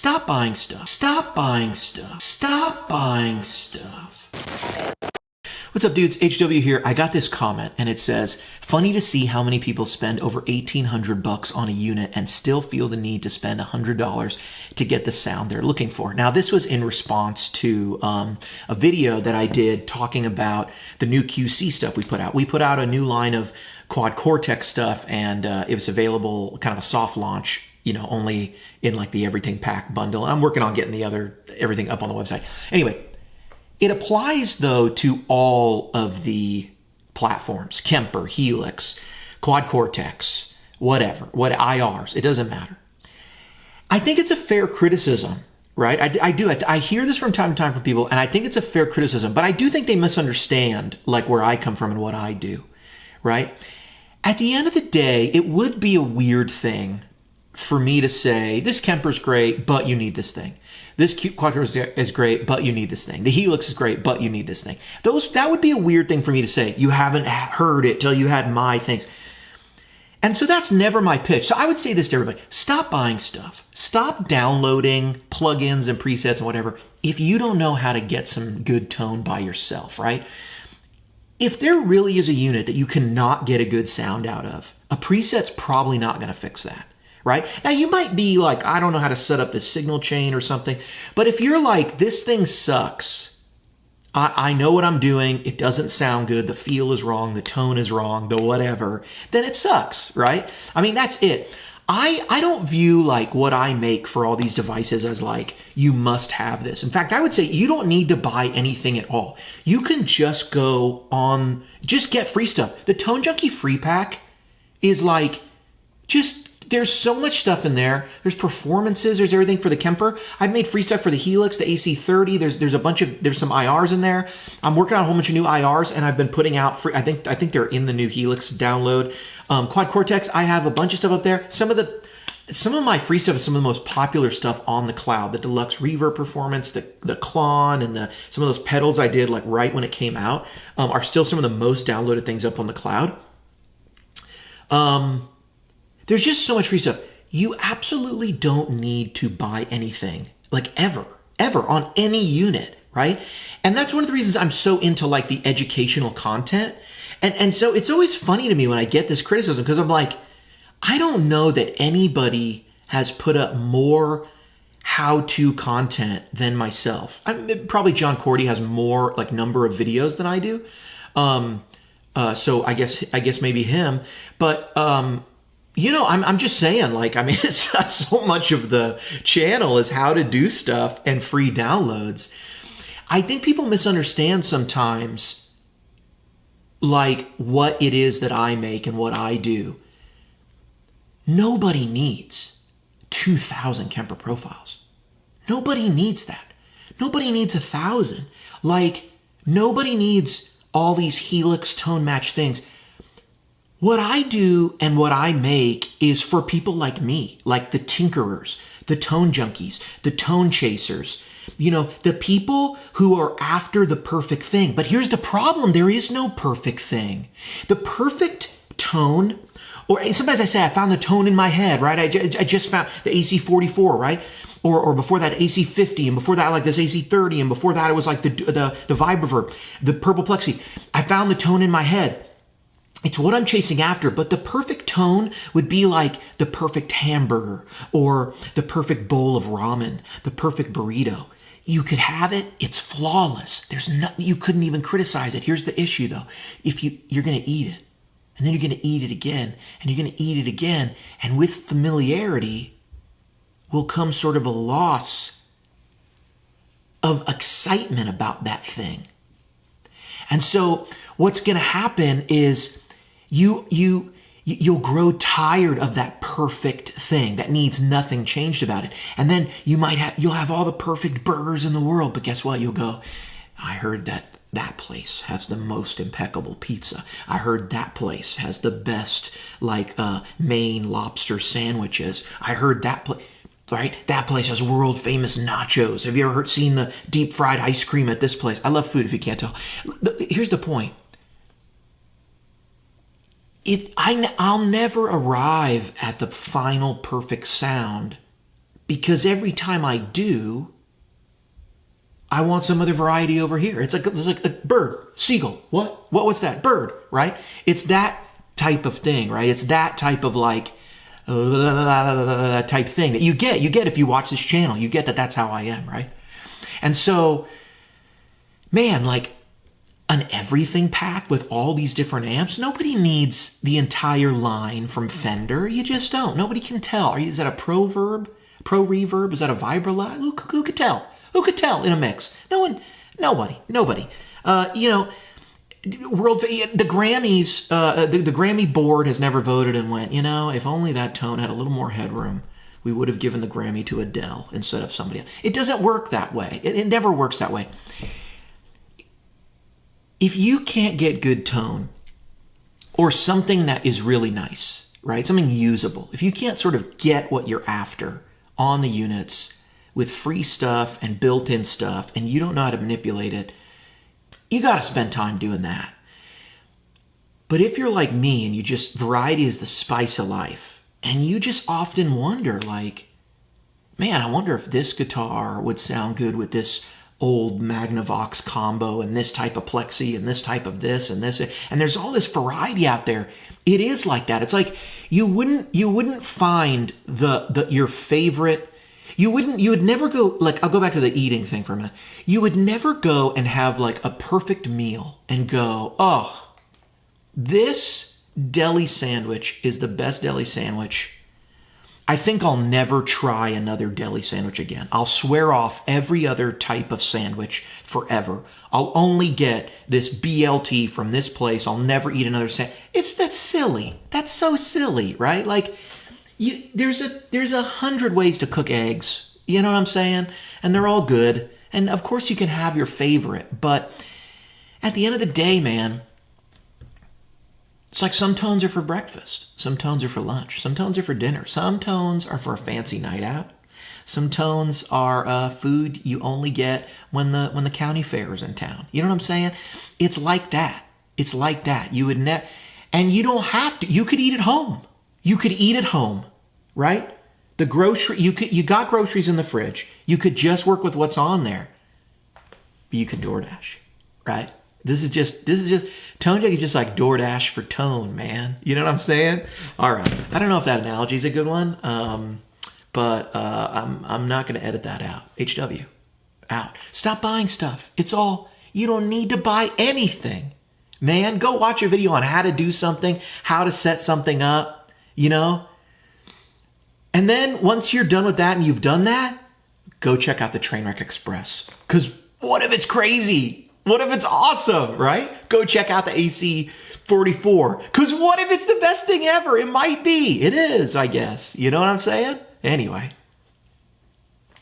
Stop buying stuff. Stop buying stuff. Stop buying stuff. What's up, dudes? HW here. I got this comment and it says, funny to see how many people spend over $1,800 on a unit and still feel the need to spend $100 to get the sound they're looking for. Now, this was in response to a video that I did talking about the new QC stuff we put out. We put out a new line of Quad Cortex stuff, and it was available, kind of a soft launch, only in like the Everything Pack bundle. I'm working on getting the other everything up on the website. Anyway, it applies though to all of the platforms: Kemper, Helix, Quad Cortex, whatever, what IRs, it doesn't matter. I think it's a fair criticism, right? I do. I hear this from time to time from people, and I think it's a fair criticism, but I do think they misunderstand like where I come from and what I do, right? At the end of the day, it would be a weird thing for me to say, this Kemper's great, but you need this thing. This Quad is great, but you need this thing. The Helix is great, but you need this thing. That would be a weird thing for me to say. You haven't heard it till you had my things. And so that's never my pitch. So I would say this to everybody: stop buying stuff. Stop downloading plugins and presets and whatever if you don't know how to get some good tone by yourself, right? If there really is a unit that you cannot get a good sound out of, a preset's probably not going to fix that. Right? Now, you might be like, I don't know how to set up this signal chain or something. But if you're like, this thing sucks, I know what I'm doing, it doesn't sound good, the feel is wrong, the tone is wrong, the whatever, then it sucks, right? I mean, that's it. I don't view like what I make for all these devices as like, you must have this. In fact, I would say you don't need to buy anything at all. You can just go on, just get free stuff. The Tone Junkie free pack is like, there's so much stuff in there. There's performances. There's everything for the Kemper. I've made free stuff for the Helix, the AC30. There's some IRs in there. I'm working on a whole bunch of new IRs, and I've been putting out free. I think they're in the new Helix download. Quad Cortex, I have a bunch of stuff up there. Some of my free stuff is some of the most popular stuff on the cloud. The Deluxe Reverb Performance, the Klon, and some of those pedals I did like right when it came out are still some of the most downloaded things up on the cloud. There's just so much free stuff. You absolutely don't need to buy anything, like ever, on any unit, right? And that's one of the reasons I'm so into like the educational content. And so it's always funny to me when I get this criticism, because I'm like, I don't know that anybody has put up more how-to content than myself. Probably John Cordy has more like number of videos than I do. So I guess maybe him, but, I'm just saying, like, I mean, it's not so much of the channel as how to do stuff and free downloads. I think people misunderstand sometimes, like, what it is that I make and what I do. Nobody needs 2,000 Kemper profiles. Nobody needs that. Nobody needs 1,000. Like, nobody needs all these Helix tone match things. What I do and what I make is for people like me, like the tinkerers, the tone junkies, the tone chasers, the people who are after the perfect thing. But here's the problem. There is no perfect thing. The perfect tone, or sometimes I say I found the tone in my head, right? I just found the AC44, right? Or before that AC50, and before that like this AC30, and before that it was like the Vibroverb, the Purple Plexi. I found the tone in my head. It's what I'm chasing after, but the perfect tone would be like the perfect hamburger or the perfect bowl of ramen, the perfect burrito. You could have it. It's flawless. You couldn't even criticize it. Here's the issue though. If you're going to eat it, and then you're going to eat it again, and you're going to eat it again, and with familiarity will come sort of a loss of excitement about that thing. And so what's going to happen is you'll grow tired of that perfect thing that needs nothing changed about it. And then you'll have all the perfect burgers in the world, but guess what? You'll go, I heard that place has the most impeccable pizza. I heard that place has the best Maine lobster sandwiches. I heard that place, right? That place has world famous nachos. Have you ever seen the deep fried ice cream at this place? I love food if you can't tell. Here's the point. I'll never arrive at the final perfect sound because every time I do, I want some other variety over here. It's like a bird, seagull. What's that? Bird, right? It's that type of thing, right? It's that type of like type thing that you get if you watch this channel. You get that that's how I am, right? And so, man, like an everything pack with all these different amps. Nobody needs the entire line from Fender. You just don't. Nobody can tell. Is that a Pro Reverb? Is that a Vibralight? Who could tell? Who could tell in a mix? No one. Nobody. The Grammys, the Grammy board has never voted and went, if only that tone had a little more headroom, we would have given the Grammy to Adele instead of somebody else. It doesn't work that way. It never works that way. If you can't get good tone or something that is really nice, right? Something usable. If you can't sort of get what you're after on the units with free stuff and built-in stuff, and you don't know how to manipulate it, you got to spend time doing that. But if you're like me and you just, variety is the spice of life, and you just often wonder like, man, I wonder if this guitar would sound good with this old Magnavox combo and this type of plexi and this type of this and this, and there's all this variety out there. It is like that. It's like you wouldn't find your favorite. You would never go, like, I'll go back to the eating thing for a minute. You would never go and have like a perfect meal and go, oh, this deli sandwich is the best deli sandwich. I think I'll never try another deli sandwich again. I'll swear off every other type of sandwich forever. I'll only get this BLT from this place. I'll never eat another sandwich. That's silly. That's so silly, right? Like, there's 100 ways to cook eggs. You know what I'm saying? And they're all good. And of course you can have your favorite, but at the end of the day, man, it's like some tones are for breakfast. Some tones are for lunch. Some tones are for dinner. Some tones are for a fancy night out. Some tones are food you only get when the county fair is in town. You know what I'm saying? It's like that. It's like that. You would and you don't have to. You could eat at home. You could eat at home, right? The grocery, you got groceries in the fridge. You could just work with what's on there. But you could DoorDash, right? This is just Tone Check is just like DoorDash for tone, man. You know what I'm saying? All right. I don't know if that analogy is a good one, but I'm not going to edit that out. HW, out. Stop buying stuff. You don't need to buy anything, man. Go watch a video on how to do something, how to set something up, And then once you're done with that and you've done that, go check out the Trainwreck Express. Because what if it's crazy? What if it's awesome, right? Go check out the AC44. Because what if it's the best thing ever? It might be. It is, I guess. You know what I'm saying? Anyway.